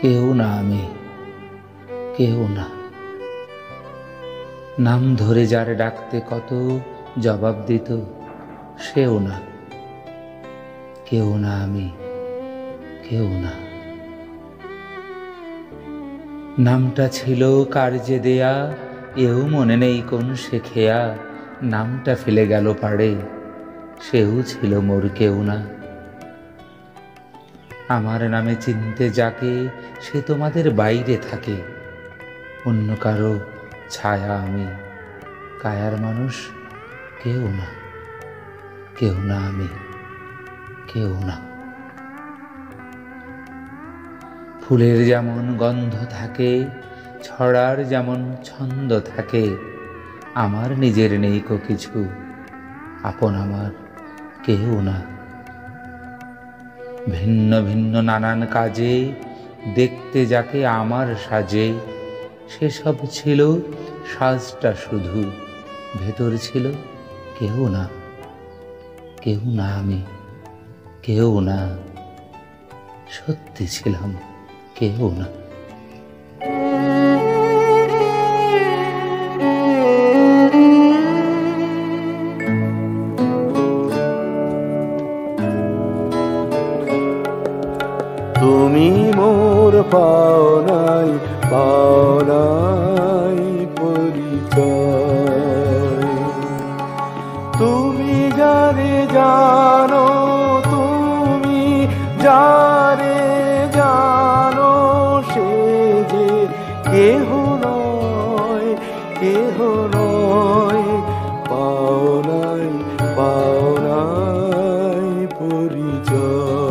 কেউ না আমি, কেউ না। নাম ধরে যার ডাকতে কত জবাব দিত, সেও না। কেউ না আমি, কেউ না। নামটা ছিল কার যে দেয়া, এও মনে নেই কোন সে খেয়া। নামটা ফেলে গেল পাড়ে, সেও ছিল মোর কেউ না। আমার নামে চিনতে যাকে, সে তোমাদের বাইরে থাকে। অন্য কারো ছায়া আমি, কায়ার মানুষ কেউ না। কেউ না আমি, কেউ না। ফুলের যেমন গন্ধ থাকে, ছড়ার যেমন ছন্দ থাকে, আমার নিজের নেই কো কিছু, আপন আমার কেউ না। ভিন্ন ভিন্ন নানান কাজে দেখতে যাকে আমার সাজে, সেসব ছিল সাজটা শুধু, ভেতর ছিল কেউ না। কেউ না আমি, কেউ না। সত্যি ছিলাম কেউ না। তুমি মোর পাওনাই, পাওনাই পরিচয়। তুমি যারে জানো, তুমি যারে জানো, সে যে কেহ নয়, কেহ নয়। পাওনাই, পাওনাই পরিচয়।